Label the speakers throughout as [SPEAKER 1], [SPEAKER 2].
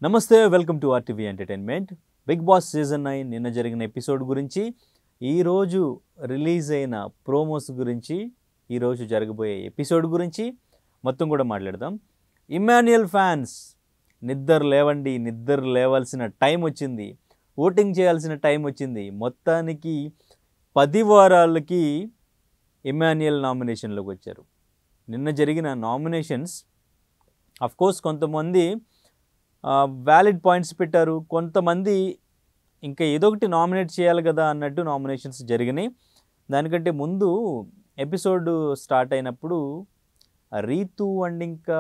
[SPEAKER 1] నమస్తే, welcome to RTV entertainment. Bigg Boss season 9 నిన్న జరిగిన ఎపిసోడ్ గురించి, ఈరోజు రిలీజ్ అయిన ప్రోమోస్ గురించి, ఈరోజు జరగబోయే ఎపిసోడ్ గురించి మొత్తం కూడా మాట్లాడదాం. ఇమ్మాన్యుయల్ ఫ్యాన్స్ నిద్ర లేవండి, నిద్ర లేవాల్సిన టైం వచ్చింది, ఓటింగ్ చేయాల్సిన టైం వచ్చింది. మొత్తానికి 10 వారాలకి ఇమ్మాన్యుయల్ నామినేషన్లోకి వచ్చారు. నిన్న జరిగిన నామినేషన్స్ అఫ్కోర్స్ కొంతమంది వ్యాలిడ్ పాయింట్స్ పెట్టారు, కొంతమంది ఇంకా ఏదో ఒకటి నామినేట్ చేయాలి కదా అన్నట్టు నామినేషన్స్ జరిగినాయి. దానికంటే ముందు ఎపిసోడ్ స్టార్ట్ అయినప్పుడు రీతు అండ్ ఇంకా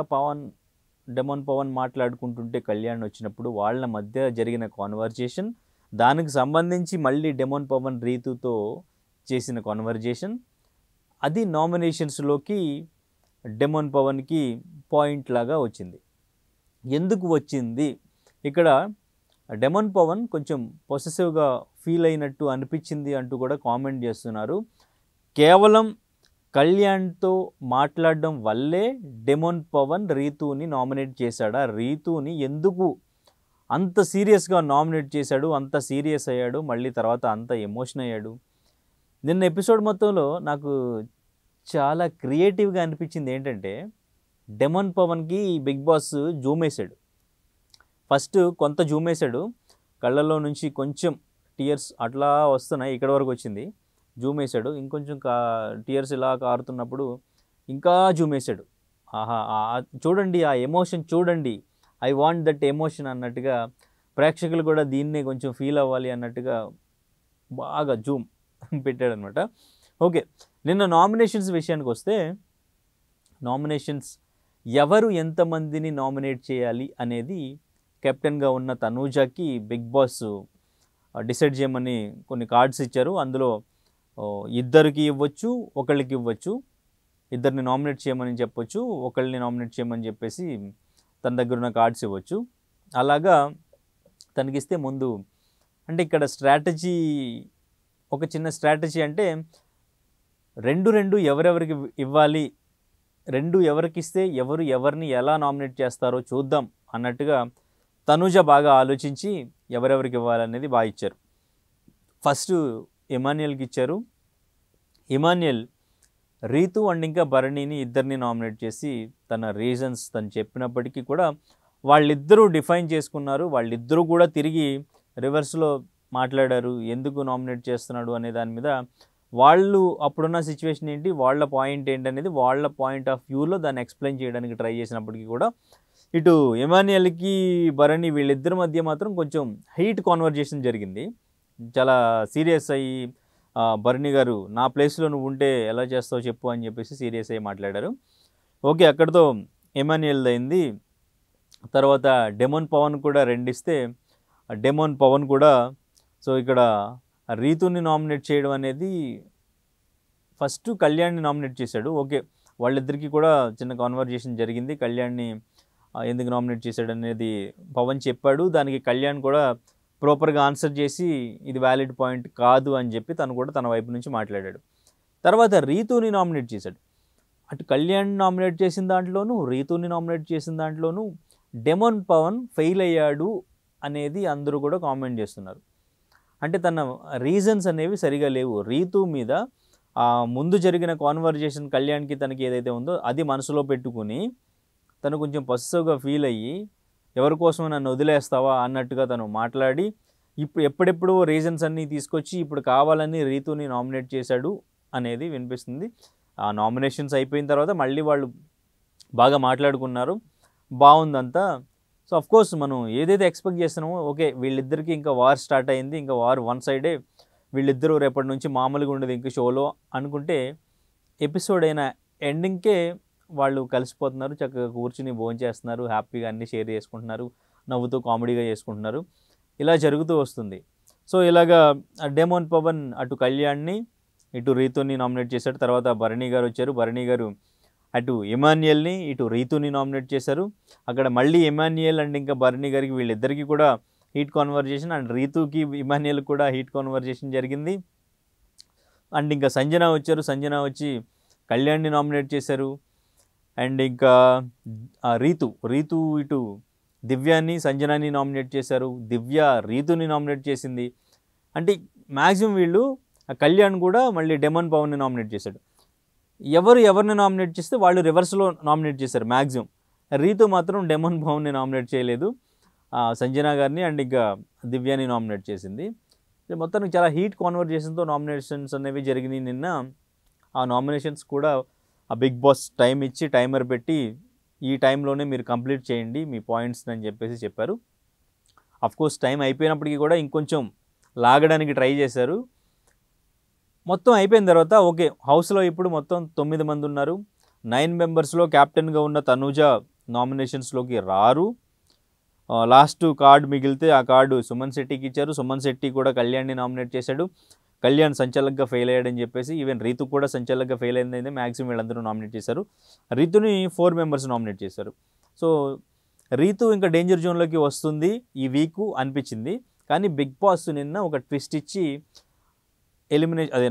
[SPEAKER 1] డెమోన్ పవన్ మాట్లాడుకుంటుంటే కళ్యాణ్ వచ్చినప్పుడు వాళ్ళ మధ్య జరిగిన కాన్వర్జేషన్, దానికి సంబంధించి మళ్ళీ డెమోన్ పవన్ రీతుతో చేసిన కాన్వర్జేషన్, అది నామినేషన్స్లోకి డెమోన్ పవన్కి పాయింట్ లాగా వచ్చింది. ఎందుకు వచ్చింది? ఇక్కడ డెమోన్ పవన్ కొంచెం పొసెసివ్గా ఫీల్ అయినట్టు అనిపించింది అంటూ కూడా కామెంట్ చేస్తున్నారు. కేవలం కళ్యాణ్తో మాట్లాడడం వల్లే డెమోన్ పవన్ రీతుని నామినేట్ చేశాడా? రీతుని ఎందుకు అంత సీరియస్గా నామినేట్ చేశాడు, అంత సీరియస్ అయ్యాడు, మళ్ళీ తర్వాత అంత ఎమోషన్ అయ్యాడు? నిన్న ఎపిసోడ్ మొత్తంలో నాకు చాలా క్రియేటివ్గా అనిపించింది ఏంటంటే, డెమోన్ పవన్కి బిగ్ బాస్ జూమ్ వేసాడు. ఫస్ట్ కొంత జూమ్ వేసాడు, కళ్ళల్లో నుంచి కొంచెం టీయర్స్ అట్లా వస్తున్నాయి, ఇక్కడ వరకు వచ్చింది. జూమ్ వేసాడు, ఇంకొంచెం టీయర్స్ ఇలా కారుతున్నప్పుడు ఇంకా జూమ్ వేసాడు. ఆహా, చూడండి ఆ ఎమోషన్ చూడండి, ఐ వాంట్ దట్ ఎమోషన్ అన్నట్టుగా, ప్రేక్షకులు కూడా దీన్నే కొంచెం ఫీల్ అవ్వాలి అన్నట్టుగా బాగా జూమ్ పెట్టాడనమాట. ఓకే, నిన్న నామినేషన్స్ విషయానికి వస్తే, నామినేషన్స్ ఎవరు ఎంతమందిని నామినేట్ చేయాలి అనేది కెప్టెన్గా ఉన్న తనూజాకి బిగ్ బాస్ డిసైడ్ చేయమని కొన్ని కార్డ్స్ ఇచ్చారు. అందులో ఇద్దరికి ఇవ్వచ్చు, ఒకళ్ళకి ఇవ్వచ్చు, ఇద్దరిని నామినేట్ చేయమని చెప్పొచ్చు, ఒకళ్ళని నామినేట్ చేయమని చెప్పేసి తన దగ్గర ఉన్న కార్డ్స్ ఇవ్వచ్చు. అలాగా తనకిస్తే ముందు అంటే ఇక్కడ స్ట్రాటజీ, ఒక చిన్న స్ట్రాటజీ అంటే రెండు ఎవరెవరికి ఇవ్వాలి, రెండు ఎవరికి ఇస్తే ఎవరిని ఎలా నామినేట్ చేస్తారో చూద్దాం అన్నట్టుగా తనూజ బాగా ఆలోచించి ఎవరెవరికి ఇవ్వాలనేది బాగా ఇచ్చారు. ఫస్ట్ ఇమాన్యుయల్కి ఇచ్చారు. ఇమాన్యుయల్ రీతు అండ్ ఇంకా భరణిని ఇద్దరిని నామినేట్ చేసి తన రీజన్స్ తను చెప్పినప్పటికీ కూడా వాళ్ళిద్దరూ డిఫైన్ చేసుకున్నారు. వాళ్ళిద్దరూ కూడా తిరిగి రివర్స్లో మాట్లాడారు, ఎందుకు నామినేట్ చేస్తున్నాడు అనే దాని మీద. వాళ్ళు అప్పుడున్న సిచ్యువేషన్ ఏంటి, వాళ్ళ పాయింట్ ఏంటి అనేది వాళ్ళ పాయింట్ ఆఫ్ వ్యూలో దాన్ని ఎక్స్ప్లెయిన్ చేయడానికి ట్రై చేసినప్పటికీ కూడా ఇటు ఇమాన్యుయల్కి భరణి వీళ్ళిద్దరి మధ్య మాత్రం కొంచెం హీట్ కాన్వర్జేషన్ జరిగింది. చాలా సీరియస్ అయ్యి భరణి గారు నా ప్లేస్లో నువ్వు ఉంటే ఎలా చేస్తావు చెప్పు అని చెప్పేసి సీరియస్ అయ్యి మాట్లాడారు. ఓకే, అక్కడితో ఇమాన్యుయల్ అయింది. తర్వాత డెమోన్ పవన్ కూడా రెండిస్తే డెమోన్ పవన్ కూడా సో ఇక్కడ రీతుని నామినేట్ చేయడం అనేది ఫస్ట్ కళ్యాణ్ని నామినేట్ చేశాడు. ఓకే, వాళ్ళిద్దరికీ కూడా చిన్న కాన్వర్జేషన్ జరిగింది. కళ్యాణ్ని ఎందుకు నామినేట్ చేశాడు అనేది పవన్ చెప్పాడు. దానికి కళ్యాణ్ కూడా ప్రాపర్గా ఆన్సర్ చేసి ఇది వ్యాలిడ్ పాయింట్ కాదు అని చెప్పి తను కూడా తన వైపు నుంచి మాట్లాడాడు. తర్వాత రీతుని నామినేట్ చేశాడు. అటు కళ్యాణ్ నామినేట్ చేసిన దాంట్లోనూ రీతుని నామినేట్ చేసిన దాంట్లోనూ డెమోన్ పవన్ ఫెయిల్ అయ్యాడు అనేది అందరూ కూడా కామెంట్ చేస్తున్నారు. అంటే తన రీజన్స్ అనేవి సరిగా లేవు. రీతు మీద ముందు జరిగిన కాన్వర్జేషన్ కళ్యాణ్కి తనకి ఏదైతే ఉందో అది మనసులో పెట్టుకుని తను కొంచెం పొసెసివ్గా ఫీల్ అయ్యి ఎవరి కోసం నన్ను వదిలేస్తావా అన్నట్టుగా తను మాట్లాడి ఇప్పుడు ఎప్పుడెప్పుడు రీజన్స్ అన్నీ తీసుకొచ్చి ఇప్పుడు కావాలని రీతుని నామినేట్ చేశాడు అనేది వినిపిస్తుంది. ఆ నామినేషన్స్ అయిపోయిన తర్వాత మళ్ళీ వాళ్ళు బాగా మాట్లాడుకున్నారు, బాగుందంతా. సో అఫ్కోర్స్ మనం ఏదైతే ఎక్స్పెక్ట్ చేస్తున్నామో, ఓకే వీళ్ళిద్దరికీ ఇంకా వార్ స్టార్ట్ అయింది, ఇంకా వార్ వన్ సైడే, వీళ్ళిద్దరూ రేపటి నుంచి మామూలుగా ఉండదు ఇంక షోలో అనుకుంటే, ఎపిసోడ్ అయిన ఎండింగ్కే వాళ్ళు కలిసిపోతున్నారు, చక్కగా కూర్చుని భోంచేస్తున్నారు, హ్యాపీగా అన్నీ షేర్ చేసుకుంటున్నారు, నవ్వుతూ కామెడీగా చేసుకుంటున్నారు, ఇలా జరుగుతూ వస్తుంది. సో ఇలాగా డెమోన్ పవన్ అటు కళ్యాణ్ని ఇటు రీతుని నామినేట్ చేశాడు. తర్వాత భరణి గారు వచ్చారు. భరణి గారు అటు ఇమాన్యుయల్ని ఇటు రీతుని నామినేట్ చేశారు. అక్కడ మళ్ళీ ఇమాన్యుయల్ అండ్ ఇంకా భరణి గారికి వీళ్ళిద్దరికీ కూడా హీట్ కాన్వర్జేషన్, అండ్ రీతుకి ఇమాన్యుయల్ కూడా హీట్ కాన్వర్జేషన్ జరిగింది. అండ్ ఇంకా సంజన వచ్చారు. సంజన వచ్చి కళ్యాణ్ని నామినేట్ చేశారు. అండ్ ఇంకా రీతు ఇటు దివ్యాని సంజనాని నామినేట్ చేశారు, దివ్య రీతుని నామినేట్ చేసింది. అంటే మ్యాక్సిమం వీళ్ళు కళ్యాణ్ కూడా మళ్ళీ డెమన్ పవన్ని నామినేట్ చేశాడు. ఎవరిని నామినేట్ చేస్తే వాళ్ళు రివర్స్లో నామినేట్ చేశారు మ్యాక్సిమం. రీతు మాత్రం డెమన్ పవన్ని నామినేట్ చేయలేదు, సంజన గారిని అండ్ ఇంకా దివ్యాని నామినేట్ చేసింది. మొత్తానికి చాలా హీట్ కాన్వర్జేషన్తో నామినేషన్స్ అనేవి జరిగినాయి నిన్న. ఆ నామినేషన్స్ కూడా ఆ బిగ్ బాస్ టైం ఇచ్చి టైమర్ పెట్టి ఈ టైంలోనే మీరు కంప్లీట్ చేయండి మీ పాయింట్స్ అని చెప్పేసి చెప్పారు. అఫ్కోర్స్ టైం అయిపోయినప్పటికీ కూడా ఇంకొంచెం లాగడానికి ట్రై చేశారు. మొత్తం అయిపోయిన తర్వాత ఓకే, హౌస్లో ఇప్పుడు మొత్తం 9 మంది ఉన్నారు. 9 మెంబర్స్లో క్యాప్టెన్గా ఉన్న తనూజ నామినేషన్స్లోకి రారు. లాస్ట్ కార్డు మిగిలితే ఆ కార్డు సుమన్ శెట్టికి ఇచ్చారు. సుమన్ శెట్టి కూడా కళ్యాణ్ని నామినేట్ చేశాడు. కళ్యాణ్ సంచలకంగా ఫెయిల్ అయ్యాడని చెప్పేసి ఈవెన్ రీతు కూడా సంచలకంగా ఫెయిల్ అయిందని మ్యాక్సిమం వీళ్ళందరూ నామినేట్ చేశారు. రీతుని 4 మెంబర్స్ నామినేట్ చేశారు. సో రీతు ఇంకా డేంజర్ జోన్లోకి వస్తుంది ఈ వీక్ అనిపించింది. కానీ బిగ్ బాస్ నిన్న ఒక ట్విస్ట్ ఇచ్చి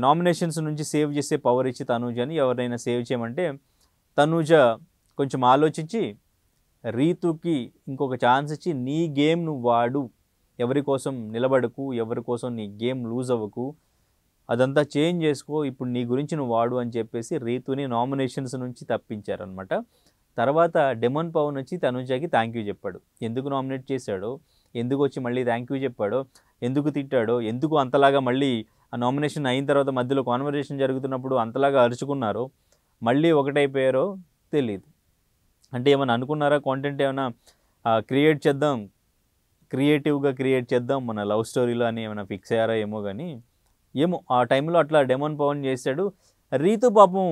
[SPEAKER 1] నామినేషన్స్ నుంచి సేవ్ చేసే పవర్ ఇచ్చి తనూజని ఎవరైనా సేవ్ చేయమంటే తనూజ కొంచెం ఆలోచించి రీతుకి ఇంకొక ఛాన్స్ ఇచ్చి నీ గేమ్ నువ్వు వాడు, ఎవరి కోసం నిలబడకు, ఎవరి కోసం నీ గేమ్ లూజ్ అవ్వకు, అదంతా చేంజ్ చేసుకో, ఇప్పుడు నీ గురించి నువ్వు వాడు అని చెప్పేసి రీతుని నామినేషన్స్ నుంచి తప్పించారనమాట. తర్వాత డెమన్ పవన్ వచ్చి తనూజకి థ్యాంక్ యూ చెప్పాడు. ఎందుకు నామినేట్ చేశాడో, ఎందుకు వచ్చి మళ్ళీ థ్యాంక్ యూ చెప్పాడో, ఎందుకు తిట్టాడో, ఎందుకు అంతలాగా మళ్ళీ ఆ నామినేషన్ అయిన తర్వాత మధ్యలో కాన్వర్జేషన్ జరుగుతున్నప్పుడు అంతలాగా అరుచుకున్నారో, మళ్ళీ ఒకటైపోయారో తెలియదు. అంటే ఏమైనా అనుకున్నారా, కాంటెంట్ ఏమైనా క్రియేట్ చేద్దాం మన లవ్ స్టోరీలో అని ఏమైనా ఫిక్స్ అయ్యారా ఏమో. కానీ ఏమో ఆ టైంలో అట్లా డెమన్ పవన్ చేశాడు. రీతు పాపం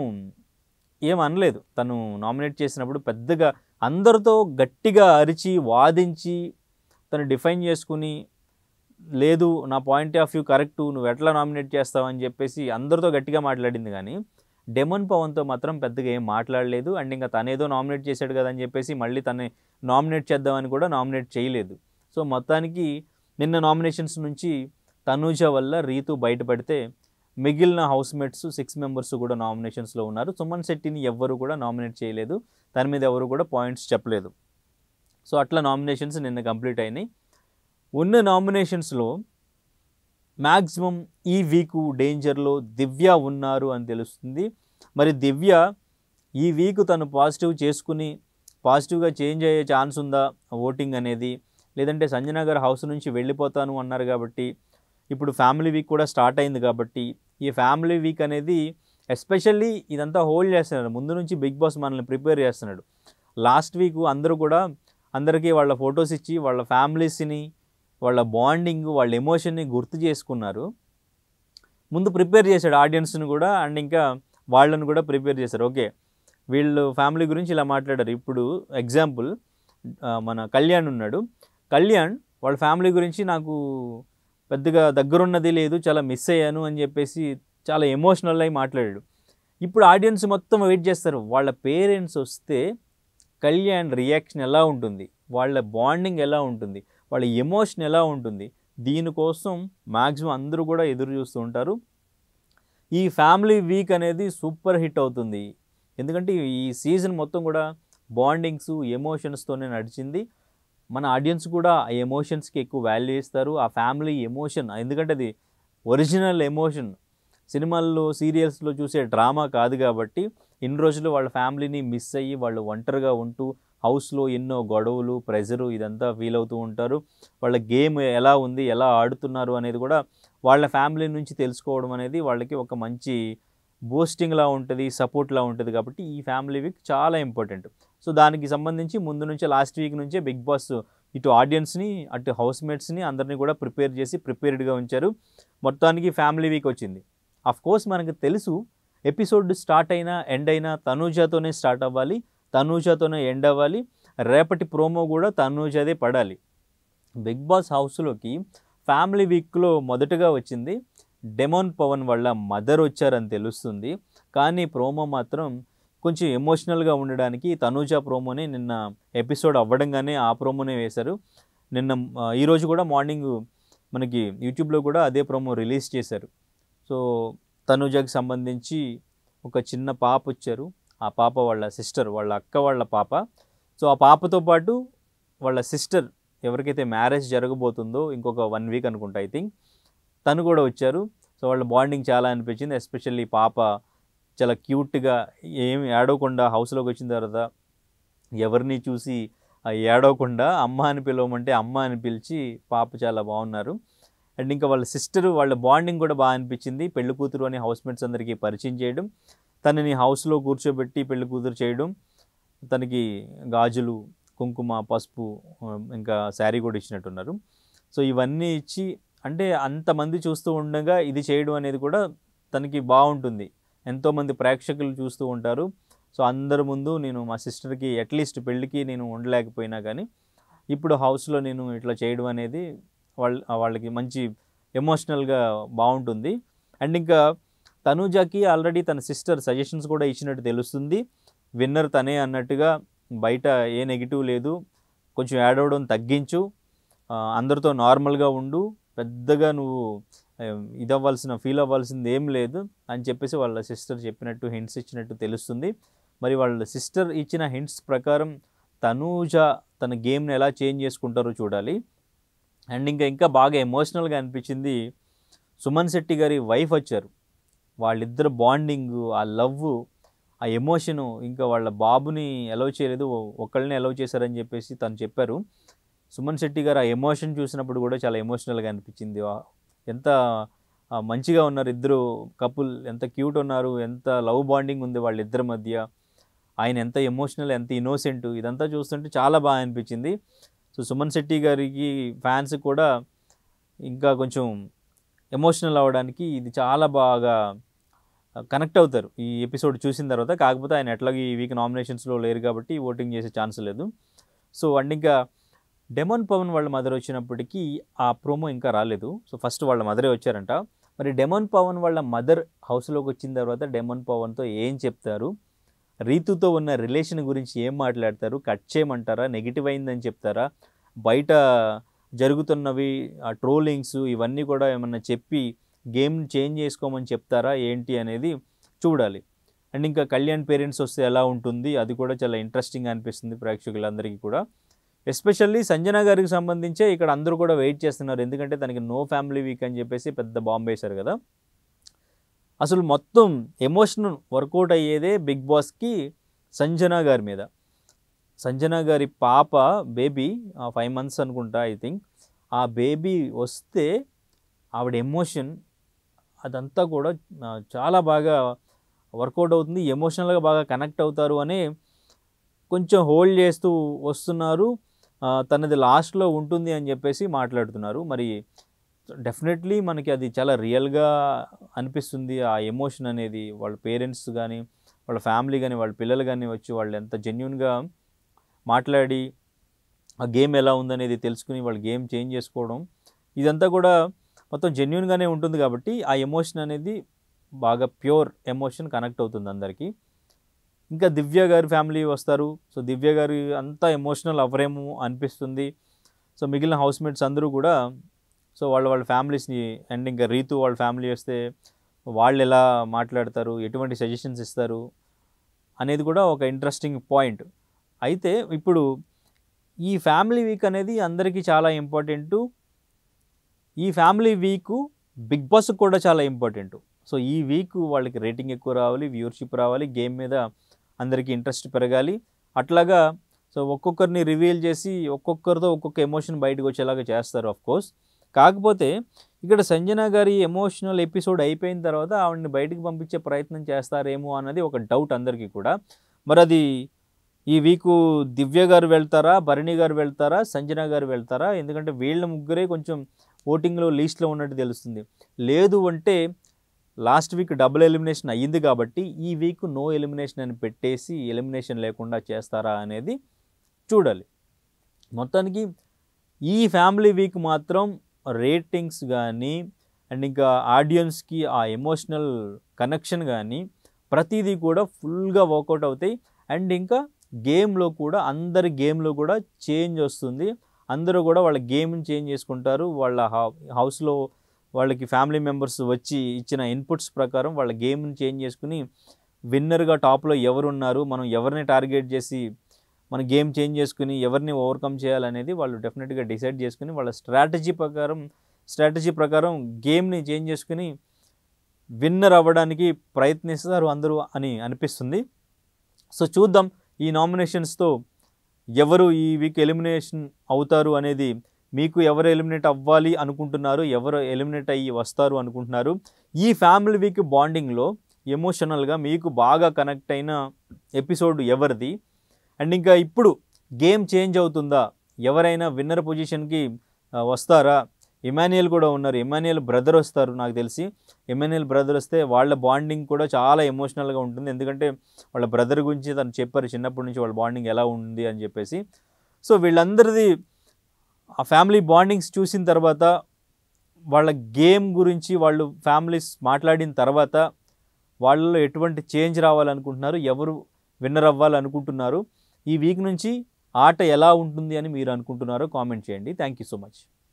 [SPEAKER 1] ఏమనలేదు, తను నామినేట్ చేసినప్పుడు పెద్దగా అందరితో గట్టిగా అరిచి వాదించి తను డిఫైన్ చేసుకుని, లేదు నా పాయింట్ ఆఫ్ వ్యూ కరెక్టు, నువ్వు ఎట్లా నామినేట్ చేస్తావు అని చెప్పేసి అందరితో గట్టిగా మాట్లాడింది. కానీ డెమన్ పవన్తో మాత్రం పెద్దగా ఏం మాట్లాడలేదు. అండ్ ఇంకా తనేదో నామినేట్ చేశాడు కదా అని చెప్పేసి మళ్ళీ తనే నామినేట్ చేద్దామని కూడా నామినేట్ చేయలేదు. సో మొత్తానికి నిన్న నామినేషన్స్ నుంచి తనూజ వల్ల రీతు బయటపడితే మిగిలిన హౌస్మేట్స్ 6 మెంబర్స్ కూడా నామినేషన్స్లో ఉన్నారు. సుమన్ శెట్టిని ఎవ్వరు కూడా నామినేట్ చేయలేదు, తన మీద ఎవరు కూడా పాయింట్స్ చెప్పలేదు. సో అట్లా నామినేషన్స్ నిన్న కంప్లీట్ అయినాయి. ఉన్న నామినేషన్స్లో మ్యాక్సిమం ఈ వీకు డేంజర్లో దివ్య ఉన్నారు అని తెలుస్తుంది. మరి దివ్య ఈ వీక్ తను పాజిటివ్ చేసుకుని పాజిటివ్గా చేంజ్ అయ్యే ఛాన్స్ ఉందా ఓటింగ్ అనేది, లేదంటే సంజన గారు హౌస్ నుంచి వెళ్ళిపోతాను అన్నారు కాబట్టి ఇప్పుడు ఫ్యామిలీ వీక్ కూడా స్టార్ట్ అయింది కాబట్టి ఈ ఫ్యామిలీ వీక్ అనేది ఎస్పెషల్లీ ఇదంతా హోల్డ్ చేస్తున్నాడు. ముందు నుంచి బిగ్ బాస్ మనల్ని ప్రిపేర్ చేస్తున్నాడు. లాస్ట్ వీక్ అందరికీ వాళ్ళ ఫొటోస్ ఇచ్చి వాళ్ళ ఫ్యామిలీస్ని, వాళ్ళ బాండింగ్, వాళ్ళ ఎమోషన్ని గుర్తు చేసుకున్నారు. ముందు ప్రిపేర్ చేశాడు ఆడియన్స్ని కూడా, అండ్ ఇంకా వాళ్ళని కూడా ప్రిపేర్ చేశారు. ఓకే, వీళ్ళు ఫ్యామిలీ గురించి ఇలా మాట్లాడారు. ఇప్పుడు ఎగ్జాంపుల్ మన కళ్యాణ్ ఉన్నాడు. కళ్యాణ్ వాళ్ళ ఫ్యామిలీ గురించి నాకు పెద్దగా దగ్గరున్నది లేదు, చాలా మిస్ అయ్యాను అని చెప్పేసి చాలా ఎమోషనల్ అయి మాట్లాడాడు. ఇప్పుడు ఆడియన్స్ మొత్తం వెయిట్ చేస్తారు, వాళ్ళ పేరెంట్స్ వస్తే కళ్యాణ్ రియాక్షన్ ఎలా ఉంటుంది, వాళ్ళ బాండింగ్ ఎలా ఉంటుంది, వాళ్ళ ఎమోషన్ ఎలా ఉంటుంది. దీనికోసం మ్యాక్సిమం అందరూ కూడా ఎదురు చూస్తూ ఉంటారు. ఈ ఫ్యామిలీ వీక్ అనేది సూపర్ హిట్ అవుతుంది. ఎందుకంటే ఈ సీజన్ మొత్తం కూడా బాండింగ్స్, ఎమోషన్స్తోనే నడిచింది. మన ఆడియన్స్ కూడా ఆ ఎమోషన్స్కి ఎక్కువ వాల్యూ ఇస్తారు. ఆ ఫ్యామిలీ ఎమోషన్, ఎందుకంటే అది ఒరిజినల్ ఎమోషన్, సినిమాల్లో సీరియల్స్లో చూసే డ్రామా కాదు. కాబట్టి ఇన్ని రోజులు వాళ్ళ ఫ్యామిలీని మిస్ అయ్యి వాళ్ళు ఒంటరిగా ఉంటూ హౌస్లో ఎన్నో గొడవలు, ప్రెజరు ఇదంతా ఫీల్ అవుతూ ఉంటారు. వాళ్ళ గేమ్ ఎలా ఉంది, ఎలా ఆడుతున్నారు అనేది కూడా వాళ్ళ ఫ్యామిలీ నుంచి తెలుసుకోవడం అనేది వాళ్ళకి ఒక మంచి బూస్టింగ్లా ఉంటుంది, సపోర్ట్లా ఉంటుంది. కాబట్టి ఈ ఫ్యామిలీ వీక్ చాలా ఇంపార్టెంట్. సో దానికి సంబంధించి ముందు నుంచే లాస్ట్ వీక్ నుంచే బిగ్ బాస్ ఇటు ఆడియన్స్ని అటు హౌస్మేట్స్ని అందరినీ కూడా ప్రిపేర్ చేసి ప్రిపేర్డ్గా ఉంచారు. మొత్తానికి ఫ్యామిలీ వీక్ వచ్చింది. కోర్స్ మనకు తెలుసు ఎపిసోడ్ స్టార్ట్ అయినా ఎండ్ అయినా తనూజతోనే స్టార్ట్ అవ్వాలి, తనూజతోనే ఎండ్ అవ్వాలి. రేపటి ప్రోమో కూడా తనూజదే పడాలి. బిగ్ బాస్ హౌస్లోకి ఫ్యామిలీ వీక్లో మొదటగా వచ్చింది డెమన్ పవన్ వాళ్ళ మదర్ వచ్చారని తెలుస్తుంది. కానీ ప్రోమో మాత్రం కొంచెం ఎమోషనల్గా ఉండడానికి తనూజ ప్రోమోనే నిన్న ఎపిసోడ్ అవ్వడంగానే ఆ ప్రోమోనే వేశారు. ఈరోజు కూడా మార్నింగ్ మనకి యూట్యూబ్లో కూడా అదే ప్రోమో రిలీజ్ చేశారు. సో తనూజకి సంబంధించి ఒక చిన్న పాప వచ్చారు. ఆ పాప వాళ్ళ సిస్టర్, వాళ్ళ అక్క వాళ్ళ పాప. సో ఆ పాపతో పాటు వాళ్ళ సిస్టర్ ఎవరికైతే మ్యారేజ్ జరగబోతుందో ఇంకొక 1 వీక్ అనుకుంటా ఐ థింక్, తను కూడా వచ్చారు. సో వాళ్ళ బాండింగ్ చాలా అనిపించింది. ఎస్పెషల్లీ పాప చాలా క్యూట్గా ఏమి ఏడవకుండా హౌస్లోకి వచ్చిన తర్వాత ఎవరిని చూసి ఏడవకుండా అమ్మ అని పిలవమంటే అమ్మ అని పిలిచి పాప చాలా బాగున్నారు. అండ్ ఇంకా వాళ్ళ సిస్టర్ వాళ్ళ బాండింగ్ కూడా బాగా అనిపించింది. పెళ్లి కూతురు అని హౌస్మేట్స్ అందరికీ పరిచయం చేయడం, తనని హౌస్లో కూర్చోబెట్టి పెళ్లి కూతురు చేయడం, తనకి గాజులు, కుంకుమ, పసుపు, ఇంకా శారీ కూడా ఇచ్చినట్టున్నారు. సో ఇవన్నీ ఇచ్చి అంటే అంతమంది చూస్తూ ఉండగా ఇది చేయడం అనేది కూడా తనకి బాగుంటుంది. ఎంతోమంది ప్రేక్షకులు చూస్తూ ఉంటారు. సో అందరి ముందు నేను మా సిస్టర్కి అట్లీస్ట్ పెళ్ళికి నేను ఉండలేకపోయినా కానీ ఇప్పుడు హౌస్లో నేను ఇట్లా చేయడం అనేది వాళ్ళకి మంచి ఎమోషనల్గా బాగుంటుంది. అండ్ ఇంకా తనూజాకి ఆల్రెడీ తన సిస్టర్ సజెషన్స్ కూడా ఇచ్చినట్టు తెలుస్తుంది. విన్నర్ తనే అన్నట్టుగా, బయట ఏ నెగిటివ్ లేదు, కొంచెం ఏడవడం తగ్గించు, అందరితో నార్మల్గా ఉండు, పెద్దగా నువ్వు ఫీల్ అవ్వాల్సింది ఏం లేదు అని చెప్పేసి వాళ్ళ సిస్టర్ చెప్పినట్టు హింట్స్ ఇచ్చినట్టు తెలుస్తుంది. మరి వాళ్ళ సిస్టర్ ఇచ్చిన హింట్స్ ప్రకారం తనూజ తన గేమ్ని ఎలా చేంజ్ చేసుకుంటారో చూడాలి. అండ్ ఇంకా బాగా ఎమోషనల్గా అనిపించింది సుమన్ శెట్టి గారి వైఫ్ వచ్చారు. వాళ్ళిద్దరు బాండింగ్, ఆ లవ్, ఆ ఎమోషను, ఇంకా వాళ్ళ బాబుని అలౌ చేయలేదు, ఒకళ్ళని అలౌ చేశారని చెప్పేసి తను చెప్పారు. సుమన్ శెట్టి గారు ఆ ఎమోషన్ చూసినప్పుడు కూడా చాలా ఎమోషనల్గా అనిపించింది. ఎంత మంచిగా ఉన్నారు ఇద్దరు కపుల్, ఎంత క్యూట్ ఉన్నారు, ఎంత లవ్ బాండింగ్ ఉంది వాళ్ళిద్దరి మధ్య, ఆయన ఎంత ఎమోషనల్, ఎంత ఇన్నోసెంట్, ఇదంతా చూస్తుంటే చాలా బాగా అనిపించింది. సో సుమన్ శెట్టి గారికి ఫ్యాన్స్ కూడా ఇంకా కొంచెం ఎమోషనల్ అవ్వడానికి ఇది చాలా బాగా కనెక్ట్ అవుతారు ఈ ఎపిసోడ్ చూసిన తర్వాత. కాకపోతే ఆయన ఎట్లాగో ఈ వీక్ నామినేషన్స్లో లేరు కాబట్టి ఓటింగ్ చేసే ఛాన్స్ లేదు. సో అండ్ ఇంకా డెమన్ పవన్ వాళ్ళ మదర్ వచ్చినప్పటికీ ఆ ప్రోమో ఇంకా రాలేదు. సో ఫస్ట్ వాళ్ళ మదరే వచ్చారంట. మరి డెమన్ పవన్ వాళ్ళ మదర్ హౌస్లోకి వచ్చిన తర్వాత డెమన్ పవన్తో ఏం చెప్తారు, రీతుతో ఉన్న రిలేషన్ గురించి ఏం మాట్లాడతారు, కట్ చేయమంటారా, నెగిటివ్ అయిందని చెప్తారా, బయట జరుగుతున్నవి ఆ ట్రోలింగ్స్ ఇవన్నీ కూడా ఏమన్నా చెప్పి గేమ్ చేంజ్ చేసుకోమని చెప్తారా ఏంటి అనేది చూడాలి. అండ్ ఇంకా కళ్యాణ్ పేరెంట్స్ వస్తే ఎలా ఉంటుంది అది కూడా చాలా ఇంట్రెస్టింగ్గా అనిపిస్తుంది ప్రేక్షకులందరికీ కూడా. ఎస్పెషల్లీ సంజన గారికి సంబంధించే ఇక్కడ అందరూ కూడా వెయిట్ చేస్తున్నారు. ఎందుకంటే తనకి నో ఫ్యామిలీ వీక్ అని చెప్పేసి పెద్ద బాంబు వేశారు కదా. అసలు మొత్తం ఎమోషన్ వర్కౌట్ అయ్యేదే బిగ్ బాస్కి సంజన గారి మీద. సంజన గారి పాప బేబీ 5 months అనుకుంటా ఐ థింక్, ఆ బేబీ వస్తే ఆవిడ ఎమోషన్ అదంతా కూడా చాలా బాగా వర్కౌట్ అవుతుంది. ఎమోషనల్గా బాగా కనెక్ట్ అవుతారు అని కొంచెం హోల్డ్ చేస్తూ వస్తున్నారు. తనది లాస్ట్లో ఉంటుంది అని చెప్పేసి మాట్లాడుతున్నారు. మరి డెఫినెట్లీ మనకి అది చాలా రియల్గా అనిపిస్తుంది. ఆ ఎమోషన్ అనేది వాళ్ళ పేరెంట్స్ కానీ వాళ్ళ ఫ్యామిలీ కానీ వాళ్ళ పిల్లలు కానీ వచ్చి వాళ్ళు ఎంత జెన్యున్గా మాట్లాడి ఆ గేమ్ ఎలా ఉందనేది తెలుసుకుని వాళ్ళు గేమ్ చేంజ్ చేసుకోవడం, ఇదంతా కూడా మొత్తం జెన్యున్గానే ఉంటుంది. కాబట్టి ఆ ఎమోషన్ అనేది బాగా ప్యూర్ ఎమోషన్ కనెక్ట్ అవుతుంది అందరికీ. ఇంకా దివ్య గారి ఫ్యామిలీ వస్తారు. సో దివ్య గారి అంతా ఎమోషనల్ అవ్వరేమో అనిపిస్తుంది. సో మిగిలిన హౌస్మేట్స్ అందరూ కూడా సో వాళ్ళ ఫ్యామిలీస్ని, అండ్ ఇంకా రీతు వాళ్ళ ఫ్యామిలీ వస్తే వాళ్ళు ఎలా మాట్లాడతారు, ఎటువంటి సజెషన్స్ ఇస్తారు అనేది కూడా ఒక ఇంట్రెస్టింగ్ పాయింట్. అయితే ఇప్పుడు ఈ ఫ్యామిలీ వీక్ అనేది అందరికీ చాలా ఇంపార్టెంటు. ఈ ఫ్యామిలీ వీకు బిగ్ బాస్కి కూడా చాలా ఇంపార్టెంటు. సో ఈ వీక్ వాళ్ళకి రేటింగ్ ఎక్కువ రావాలి, వ్యూవర్షిప్ రావాలి, గేమ్ మీద అందరికీ ఇంట్రెస్ట్ పెరగాలి. అట్లాగా సో ఒక్కొక్కరిని రివీల్ చేసి ఒక్కొక్కరితో ఒక్కొక్క ఎమోషన్ బయటకు వచ్చేలాగా చేస్తారు ఆఫ్కోర్స్. కాకపోతే ఇక్కడ సంజన గారి ఎమోషనల్ ఎపిసోడ్ అయిపోయిన తర్వాత ఆవిడని బయటికి పంపించే ప్రయత్నం చేస్తారేమో అన్నది ఒక డౌట్ అందరికీ కూడా. మరి అది ఈ వీకు దివ్య గారు వెళ్తారా, భరణి గారు వెళ్తారా, సంజన గారు వెళ్తారా? ఎందుకంటే వీళ్ళ ముగ్గురే కొంచెం ఓటింగ్లో లీస్ట్లో ఉన్నట్టు తెలుస్తుంది. లేదు అంటే లాస్ట్ వీక్ డబుల్ ఎలిమినేషన్ అయ్యింది కాబట్టి ఈ వీక్ నో ఎలిమినేషన్ అని పెట్టేసి ఎలిమినేషన్ లేకుండా చేస్తారా అనేది చూడాలి. మొత్తానికి ఈ ఫ్యామిలీ వీక్ మాత్రం రేటింగ్స్ కానీ అండ్ ఇంకా ఆడియన్స్కి ఆ ఎమోషనల్ కనెక్షన్ కానీ ప్రతిదీ కూడా ఫుల్గా వర్కౌట్ అవుతాయి. అండ్ ఇంకా గేమ్లో కూడా అందరి గేమ్లో కూడా చేంజ్ వస్తుంది. అందరూ కూడా వాళ్ళ గేమ్ని చేంజ్ చేసుకుంటారు. వాళ్ళ హౌస్లో వాళ్ళకి ఫ్యామిలీ మెంబర్స్ వచ్చి ఇచ్చిన ఇన్పుట్స్ ప్రకారం వాళ్ళ గేమ్ని చేంజ్ చేసుకుని విన్నర్గా టాప్లో ఎవరున్నారు, మనం ఎవరిని టార్గెట్ చేసి మన గేమ్ చేంజ్ చేసుకుని ఎవరిని ఓవర్కమ్ చేయాలనేది వాళ్ళు డెఫినెట్గా డిసైడ్ చేసుకుని వాళ్ళ స్ట్రాటజీ ప్రకారం గేమ్ని చేంజ్ చేసుకుని విన్నర్ అవ్వడానికి ప్రయత్నిస్తారు అందరూ అని అనిపిస్తుంది. సో చూద్దాం ఈ నామినేషన్స్తో ఎవరు ఈ వీక్ ఎలిమినేషన్ అవుతారు అనేది. మీకు ఎవరు ఎలిమినేట్ అవ్వాలి అనుకుంటున్నారు, ఎవరు ఎలిమినేట్ అయ్యి వస్తారు అనుకుంటున్నారు? ఈ ఫ్యామిలీ వీక్ బాండింగ్లో ఎమోషనల్గా మీకు బాగా కనెక్ట్ అయిన ఎపిసోడ్ ఎవరిది? అండ్ ఇంకా ఇప్పుడు గేమ్ చేంజ్ అవుతుందా? ఎవరైనా విన్నర్ పొజిషన్కి వస్తారా? ఇమాన్యుయల్ కూడా ఉన్నారు, ఇమాన్యుయల్ బ్రదర్ వస్తారు. నాకు తెలిసి ఇమాన్యుయల్ బ్రదర్ వస్తే వాళ్ళ బాండింగ్ కూడా చాలా ఎమోషనల్గా ఉంటుంది. ఎందుకంటే వాళ్ళ బ్రదర్ గురించి తను చెప్పారు చిన్నప్పటి నుంచి వాళ్ళ బాండింగ్ ఎలా ఉంది అని చెప్పేసి. సో వీళ్ళందరిది ఆ ఫ్యామిలీ బాండింగ్స్ చూసిన తర్వాత, వాళ్ళ గేమ్ గురించి వాళ్ళు ఫ్యామిలీస్ మాట్లాడిన తర్వాత వాళ్ళలో ఎటువంటి చేంజ్ రావాలనుకుంటున్నారు, ఎవరు విన్నర్ అవ్వాలనుకుంటున్నారు, ఈ వీక్ నుంచి ఆట ఎలా ఉంటుంది అని మీరు అనుకుంటున్నారో కామెంట్ చేయండి. Thank you so much.